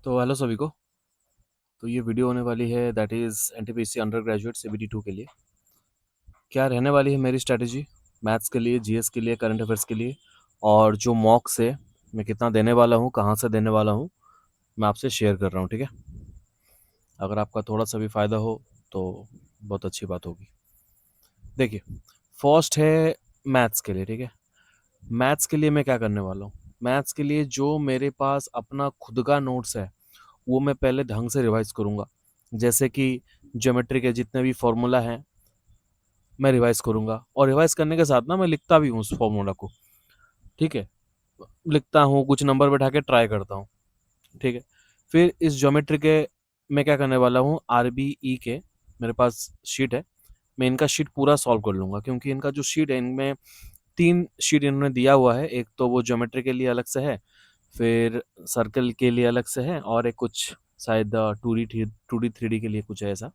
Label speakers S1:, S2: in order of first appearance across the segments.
S1: तो हेलो सभी को। तो ये वीडियो होने वाली है that is NTPC under graduate CBT 2 के लिए। क्या रहने वाली है मेरी स्ट्रैटेजी मैथ्स के लिए, जीएस के लिए, करंट अफेयर्स के लिए, और जो मॉक्स है मैं कितना देने वाला हूँ, कहाँ से देने वाला हूँ, मैं आपसे शेयर कर रहा हूँ। ठीक है, अगर आपका थोड़ा सा भी फ़ायदा हो तो बहुत अच्छी बात होगी। देखिए, फर्स्ट है मैथ्स के लिए। ठीक है, मैथ्स के लिए मैं क्या करने वाला हूँ, मैथ्स के लिए जो मेरे पास अपना खुद का नोट्स है वो मैं पहले ढंग से रिवाइज करूँगा। जैसे कि ज्योमेट्री के जितने भी फॉर्मूला हैं मैं रिवाइज करूँगा, और रिवाइज करने के साथ ना मैं लिखता भी हूँ उस फॉर्मूला को। ठीक है, लिखता हूँ, कुछ नंबर बैठा के ट्राई करता हूँ। ठीक है, फिर इस ज्योमेट्री के मैं क्या करने वाला हूँ, आरबीई के मेरे पास शीट है, मैं इनका शीट पूरा सॉल्व कर लूँगा, क्योंकि इनका जो शीट है इनमें 3 शीट इन्होंने दिया हुआ है। एक तो वो ज्योमेट्री के लिए अलग से है, फिर सर्कल के लिए अलग से है, और एक कुछ शायद 2D 3D के लिए कुछ है ऐसा।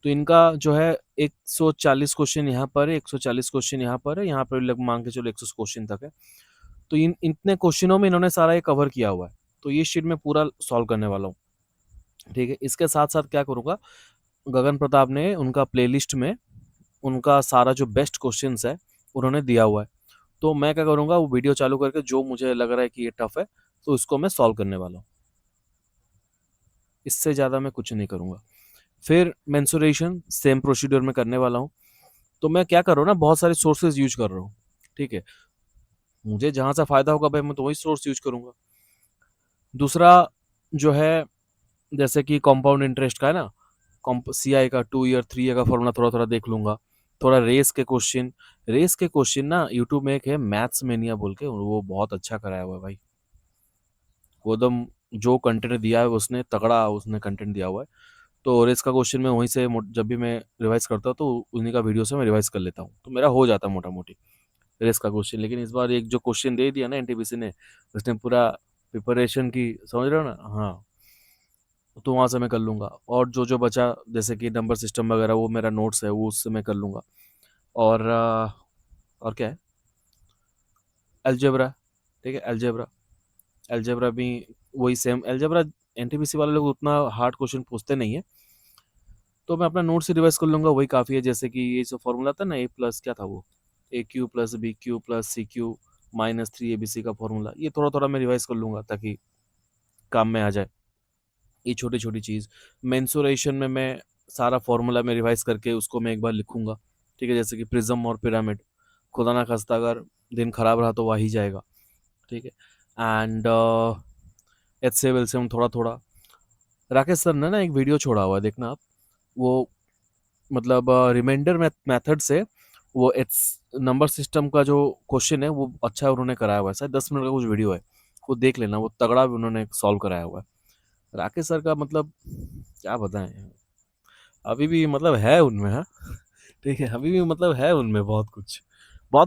S1: तो इनका जो है 140 क्वेश्चन यहाँ पर है, 140 क्वेश्चन यहाँ पर है, यहाँ पर लग मान के चलो 100 क्वेश्चन तक है। तो इन इतने क्वेश्चनों में इन्होंने सारा ये कवर किया हुआ है, तो ये शीट में पूरा सॉल्व करने वाला हूँ। ठीक है, इसके साथ साथ क्या करूँगा, गगन प्रताप ने उनका प्लेलिस्ट में उनका सारा जो बेस्ट क्वेश्चन है उन्होंने दिया हुआ है। तो मैं क्या करूँगा, वो वीडियो चालू करके जो मुझे लग रहा है कि ये टफ है तो इसको मैं सॉल्व करने वाला हूँ। इससे ज़्यादा मैं कुछ नहीं करूँगा। फिर मेंसुरेशन सेम प्रोसीड्यूर में करने वाला हूँ। तो मैं क्या कर रहा हूँ ना, बहुत सारे सोर्सेज यूज कर रहा हूँ। ठीक है, मुझे जहाँ से फ़ायदा होगा भाई मैं तो वही सोर्स यूज करूँगा। दूसरा जो है, जैसे कि कंपाउंड इंटरेस्ट का है ना, सीआई का 2 ईयर 3 ईयर का फॉर्मूला थोड़ा थोड़ा देख लूंगा। थोड़ा रेस के क्वेश्चन ना यूट्यूब में एक है मैथ्स मेनिया बोल के, वो बहुत अच्छा कराया हुआ है भाई। वो एकदम जो कंटेंट दिया है उसने तगड़ा, उसने कंटेंट दिया हुआ है। तो रेस का क्वेश्चन मैं वहीं से जब भी मैं रिवाइज करता हूँ तो उन्हीं का वीडियो से मैं रिवाइज कर लेता हूँ, तो मेरा हो जाता है मोटा मोटी रेस का क्वेश्चन। लेकिन इस बार एक जो क्वेश्चन दे दिया ना एनटीपीसी ने, उसने पूरा प्रिपरेशन की, समझ रहे हो ना। हाँ, तो वहाँ से मैं कर लूँगा, और जो जो बचा जैसे कि नंबर सिस्टम वगैरह वो मेरा नोट्स है वो उससे मैं कर लूँगा। और और क्या है, अलजेब्रा। ठीक है, अलजेब्रा, अलजेब्रा भी वही सेम अलजेब्रा। एनटीपीसी वाले लोग उतना हार्ड क्वेश्चन पूछते नहीं है, तो मैं अपना नोट से रिवाइज कर लूँगा, वही काफ़ी है। जैसे कि ये जो फॉर्मूला था ना, ए प्लस क्या था वो, A Q plus B Q plus C Q -3 ABC का फॉर्मूला, ये थोड़ा थोड़ा मैं रिवाइज कर लूँगा ताकि काम में आ जाए। ये छोटी छोटी चीज़, मेंसुरेशन में मैं सारा फॉर्मूला में रिवाइज करके उसको मैं एक बार लिखूंगा। ठीक है, जैसे कि प्रिज्म और पिरामिड, खुदा ना खास्ता अगर दिन खराब रहा तो वह ही जाएगा। ठीक है, एंड एच से एल्सियम थोड़ा थोड़ा। राकेश सर ने ना एक वीडियो छोड़ा हुआ है, देखना आप। वो मतलब रिमाइंडर मेथड से वो एच नंबर सिस्टम का जो क्वेश्चन है वो अच्छा उन्होंने कराया हुआ है, शायद 10 मिनट का कुछ वीडियो है, वो देख लेना, वो तगड़ा भी उन्होंने सॉल्व कराया हुआ है। राकेश सर का मतलब क्या बताएं, अभी भी मतलब है उनमें, हाँ। ठीक है, अभी भी मतलब है उनमें बहुत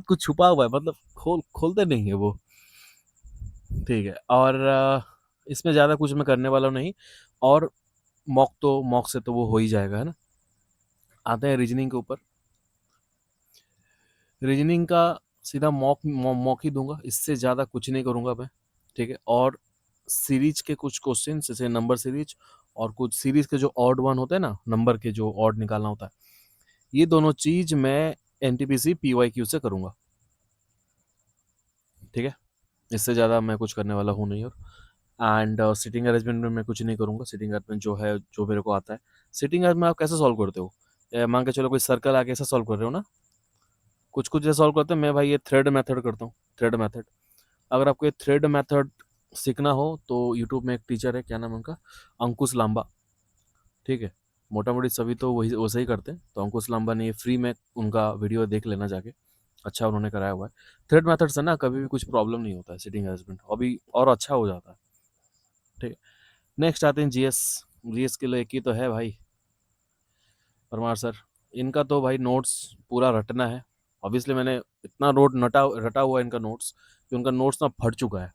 S1: कुछ छुपा हुआ है, मतलब खोलते नहीं है वो। ठीक है, और इसमें ज़्यादा कुछ मैं करने वाला नहीं। और मॉक से तो वो हो ही जाएगा, है ना। आते हैं रीजनिंग के ऊपर। रीजनिंग का सीधा मॉक ही दूंगा, इससे ज़्यादा कुछ नहीं करूँगा मैं। ठीक है, और सीरीज के कुछ क्वेश्चन जैसे नंबर सीरीज, और कुछ सीरीज के जो ऑड वन होते हैं ना, नंबर के जो ऑड निकालना होता है, ये दोनों चीज मैं एनटीपीसी पीवाईक्यू से करूंगा। ठीक है, इससे ज़्यादा मैं कुछ करने वाला हूँ नहीं। और एंड सिटिंग अरेंजमेंट में मैं कुछ नहीं करूँगा। सिटिंग अरेंजमेंट जो है, जो मेरे को आता है। सिटिंग अरेंजमेंट आप कैसे सॉल्व करते हो, मान के चलो कोई सर्कल आके ऐसा सॉल्व कर रहे हो ना, कुछ कुछ ऐसा सॉल्व करते हैं। मैं भाई ये थ्रेड मेथड करता हूँ, थ्रेड मेथड। अगर आपको ये थ्रेड मेथड सीखना हो तो यूट्यूब में एक टीचर है, क्या नाम है उनका, अंकुश लांबा। ठीक है, मोटा मोटी सभी तो वही वैसे ही करते हैं, तो अंकुश लांबा ने ये फ्री में उनका वीडियो देख लेना जाके, अच्छा उन्होंने कराया हुआ है। थ्रेड मेथड से ना कभी भी कुछ प्रॉब्लम नहीं होता है, सिटिंग अरेंजमेंट अभी और अच्छा हो जाता है। ठीक है, नेक्स्ट आते हैं जीएस। जीएस के लिए एक ही तो है भाई, परमार सर। इनका तो भाई नोट्स पूरा रटना है। ऑब्वियसली मैंने इतना नोट रटा हुआ है इनका नोट्स, कि उनका नोट्स ना फट चुका है।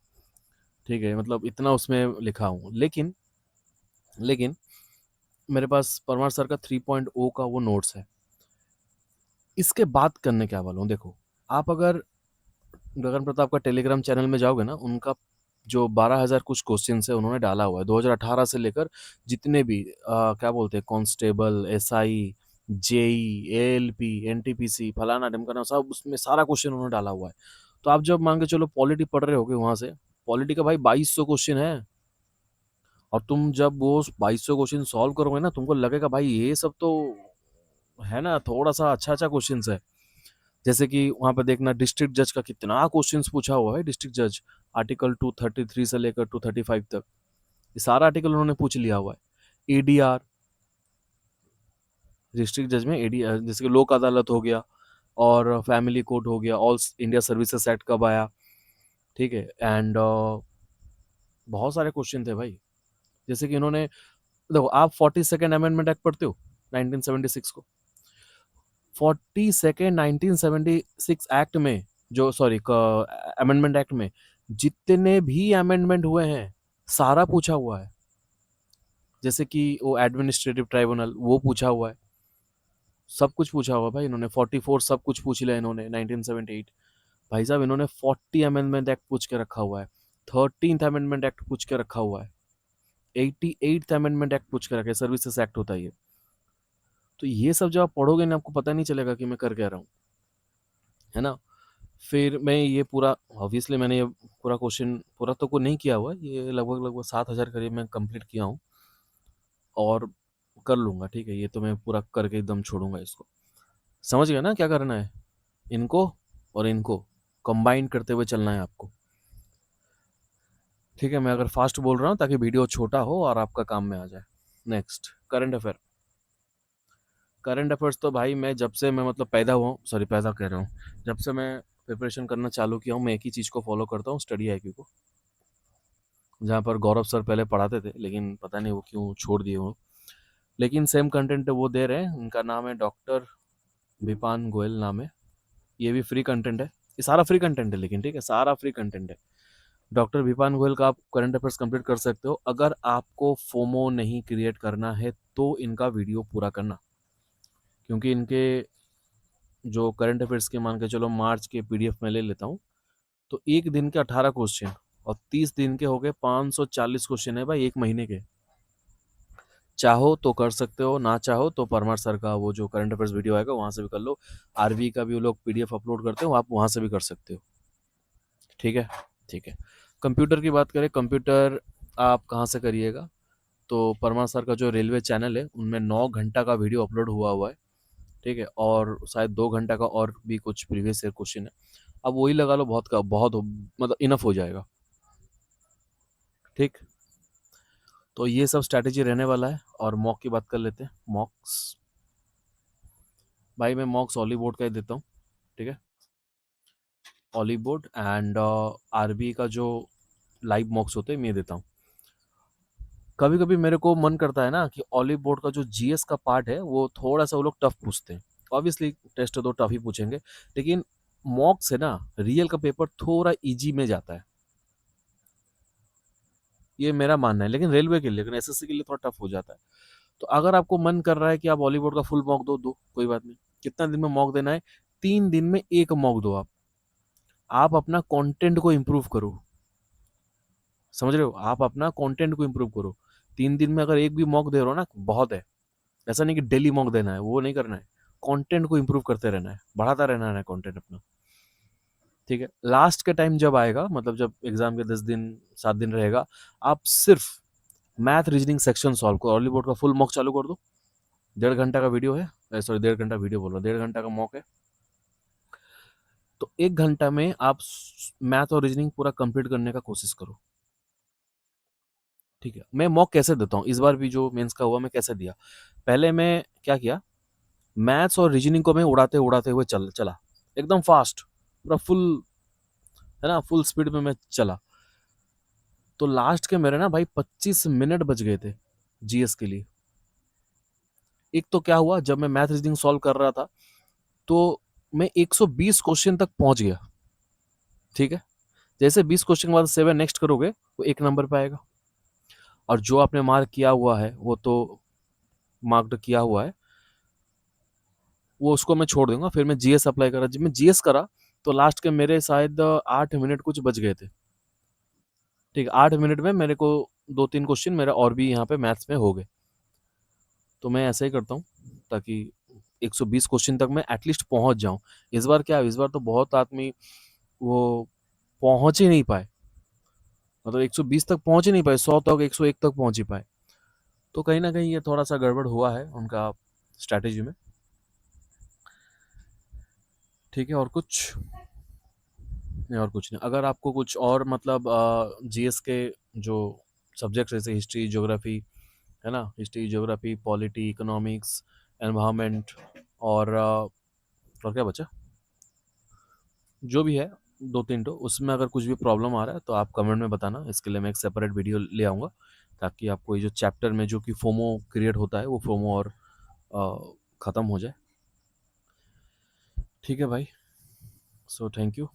S1: ठीक है, मतलब इतना उसमें लिखा हूँ, लेकिन मेरे पास परमार सर का 3.0 का वो नोट्स है। इसके बात करने क्या वाला हूँ, देखो, आप अगर गगन प्रताप का टेलीग्राम चैनल में जाओगे ना, उनका जो 12,000 कुछ क्वेश्चन है उन्होंने डाला हुआ है 2018 से लेकर जितने भी क्या बोलते हैं constable, SI, JE, ALP, NTPC, फलाना ढिमकाना, सब उसमें सारा क्वेश्चन उन्होंने डाला हुआ है। तो आप जब मान के चलो पॉलिटी पढ़ रहे होगे वहां से, पॉलिटी का भाई 2200 क्वेश्चन है, और तुम जब वो 2200 क्वेश्चन सॉल्व करोगे ना, तुमको लगेगा भाई ये सब तो है ना, थोड़ा सा अच्छा अच्छा क्वेश्चन है। जैसे कि वहां पर देखना डिस्ट्रिक्ट जज का कितना क्वेश्चंस पूछा हुआ है, डिस्ट्रिक्ट जज आर्टिकल 233 से लेकर 235 तक, ये सारा आर्टिकल उन्होंने पूछ लिया हुआ है। एडीआर, डिस्ट्रिक्ट जज में एडीआर जैसे कि लोक अदालत हो गया, और फैमिली कोर्ट हो गया, ऑल इंडिया सर्विसेज एक्ट कब आया, ठीक है, एंड बहुत सारे क्वेश्चन थे भाई। जैसे कि इन्होंने, देखो आप 42nd अमेंडमेंट एक्ट पढ़ते हो 1976 को, 42nd 1976 एक्ट में, जो सॉरी अमेंडमेंट एक्ट में जितने भी अमेंडमेंट हुए हैं सारा पूछा हुआ है। जैसे कि वो एडमिनिस्ट्रेटिव ट्राइब्यूनल वो पूछा हुआ है, सब कुछ पूछा हुआ है भाई इन्होंने। 44 सब कुछ पूछ लिया इन्होंने 1978। भाई साहब इन्होंने 40 अमेंडमेंट एक्ट पूछ के रखा हुआ है, 13th अमेंडमेंट एक्ट पूछ के रखा हुआ है, 88th अमेंडमेंट एक्ट पूछ के रखा है, सर्विसेज एक्ट होता है ये। तो ये सब जब आप पढ़ोगे ना, आपको पता नहीं चलेगा कि मैं कर क्या रहा हूँ, है ना। फिर मैं ये पूरा, ऑब्वियसली मैंने ये पूरा क्वेश्चन पूरा तो को नहीं किया हुआ, ये लगभग लगभग 7,000 करीब मैं कंप्लीट किया हूँ, और कर लूँगा, ठीक है। ये तो मैं पूरा करके एकदम छोड़ूंगा इसको। समझ गया ना क्या करना है, इनको और इनको कंबाइन करते हुए चलना है आपको, ठीक है। मैं अगर फास्ट बोल रहा हूँ ताकि वीडियो छोटा हो और आपका काम में आ जाए। Next, current affair. Current affairs तो भाई मैं जब से मैं मतलब पैदा हुआ हूँ, सॉरी पैदा कह रहा हूँ, जब से मैं प्रिपरेशन करना चालू किया हूँ, मैं एक ही चीज़ को फॉलो करता हूँ, स्टडी आईक्यू को। जहाँ पर गौरव सर पहले पढ़ाते थे, लेकिन पता नहीं वो क्यों छोड़ दिए हो, लेकिन सेम कंटेंट वो दे रहे हैं। उनका नाम है डॉक्टर विपान गोयल नाम है, ये भी फ्री कंटेंट है, ये सारा फ्री कंटेंट है, लेकिन ठीक है सारा फ्री कंटेंट है। डॉक्टर विपान गोयल का आप करंट अफेयर्स कंप्लीट कर सकते हो। अगर आपको फोमो नहीं क्रिएट करना है तो इनका वीडियो पूरा करना, क्योंकि इनके जो करंट अफेयर्स के मान के चलो मार्च के पीडीएफ में ले लेता हूँ, तो एक दिन के 18 क्वेश्चन और 30 दिन के हो गए 540 क्वेश्चन है भाई एक महीने के। चाहो तो कर सकते हो, ना चाहो तो परमार सर का वो जो करंट अफेयर्स वीडियो आएगा वहां से भी कर लो। आरवी का भी वो लोग पीडीएफ अपलोड करते हो, आप वहां से भी कर सकते हो, ठीक है। ठीक है, कंप्यूटर की बात करें, कंप्यूटर आप कहाँ से करिएगा, तो परमार सर का जो रेलवे चैनल है उनमें 9 घंटा का वीडियो अपलोड हुआ हुआ है, ठीक है, और शायद 2 घंटा का और भी कुछ प्रीवियस ईयर क्वेश्चन है। अब वही लगा लो, बहुत का बहुत मतलब इनफ हो जाएगा, ठीक। तो ये सब स्ट्रैटेजी रहने वाला है। और मॉक की बात कर लेते हैं। मॉक्स भाई मैं मॉक्स ऑली बोर्ड का ही देता हूँ, ठीक है, ऑली बोर्ड एंड आरबी का जो लाइव मॉक्स होते हैं मैं देता हूँ। कभी कभी मेरे को मन करता है ना कि ऑली बोर्ड का जो जीएस का पार्ट है वो थोड़ा सा वो लोग टफ पूछते हैं, ऑब्वियसली टेस्ट तो टफ ही पूछेंगे, लेकिन मॉक से ना रियल का पेपर थोड़ा इजी में जाता है, ये मेरा मानना है। लेकिन रेलवे के लिए, लेकिन एसएससी के लिए थोड़ा टफ हो जाता है। तो अगर आपको मन कर रहा है कि आप बॉलीवुड का फुल मॉक दो, दो कोई बात नहीं। कितना दिन में मॉक देना है? 3 दिन में एक मॉक दो आप अपना कंटेंट को इम्प्रूव करो, समझ रहे हो, आप अपना कंटेंट को इम्प्रूव करो। 3 दिन में अगर एक भी मॉक दे रहे हो ना बहुत है, ऐसा नहीं कि डेली मॉक देना है, वो नहीं करना है। कंटेंट को इम्प्रूव करते रहना है, बढ़ाता रहना है कंटेंट अपना, ठीक है। लास्ट के टाइम जब आएगा, मतलब जब एग्जाम के 10 दिन 7 दिन रहेगा, आप सिर्फ मैथ रीजनिंग सेक्शन सॉल्व करो, अर्ली बोर्ड का फुल मॉक चालू कर दो। 1.5 घंटा का वीडियो है, सॉरी 1.5 घंटा वीडियो बोल रहा हूँ, 1.5 घंटा का मॉक है। तो 1 घंटा में आप मैथ और रीजनिंग पूरा कंप्लीट करने का कोशिश करो, ठीक है। मैं मॉक कैसे देता हूँ, इस बार भी जो मेंस का हुआ मैं कैसे दिया, पहले मैं क्या किया, मैथ्स और रीजनिंग को मैं उड़ाते उड़ाते हुए चला एकदम फास्ट, पूरा फुल, है ना, फुल स्पीड में मैं चला। तो लास्ट के मेरे ना भाई 25 मिनट बच गए थे जीएस के लिए। एक तो क्या हुआ, जब मैं मैथ रीजनिंग सॉल्व कर रहा था तो मैं 120 क्वेश्चन तक पहुंच गया, ठीक है। जैसे 20 क्वेश्चन के बाद 7 नेक्स्ट करोगे वो 1 नंबर पे आएगा, और जो आपने मार्क किया हुआ है वो तो मार्क्ड किया हुआ है, वो उसको मैं छोड़ दूंगा। फिर मैं जीएस अप्लाई करा, जब मैं जीएस करा तो लास्ट के मेरे शायद 8 मिनट कुछ बच गए थे, ठीक है, 8 मिनट में मेरे को 2-3 क्वेश्चन मेरा और भी यहाँ पे मैथ्स में हो गए। तो मैं ऐसा ही करता हूँ ताकि 120 क्वेश्चन तक मैं एटलीस्ट पहुँच जाऊँ। इस बार क्या है, इस बार तो बहुत आदमी वो पहुँच ही नहीं पाए, मतलब 120 तक पहुँच ही नहीं पाए, 100 तक 101 तक पहुँच ही पाए। तो कहीं ना कहीं ये थोड़ा सा गड़बड़ हुआ है उनका स्ट्रैटेजी में। ठीक है, और कुछ नहीं, और कुछ नहीं। अगर आपको कुछ और मतलब जीएस के जो सब्जेक्ट्स जैसे हिस्ट्री ज्योग्राफी है ना, history geography polity economics environment और क्या बचा, जो भी है 2-3 तो उसमें अगर कुछ भी प्रॉब्लम आ रहा है तो आप कमेंट में बताना, इसके लिए मैं एक सेपरेट वीडियो ले आऊँगा ताकि आपको ये जो चैप्टर में जो कि फोमो क्रिएट होता है वो फोमो और ख़त्म हो जाए। ठीक है भाई, सो थैंक यू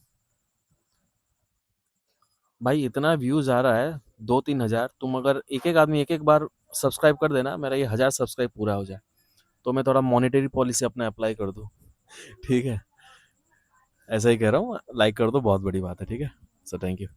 S1: भाई। इतना व्यूज़ आ रहा है 2-3 हज़ार, तुम अगर एक एक आदमी एक एक बार सब्सक्राइब कर देना, मेरा ये 1000 सब्सक्राइब पूरा हो जाए तो मैं थोड़ा मॉनेटरी पॉलिसी अपना अप्लाई कर दूँ। ठीक है, ऐसा ही कह रहा हूँ, लाइक कर दो, बहुत बड़ी बात है। ठीक है, सो थैंक यू।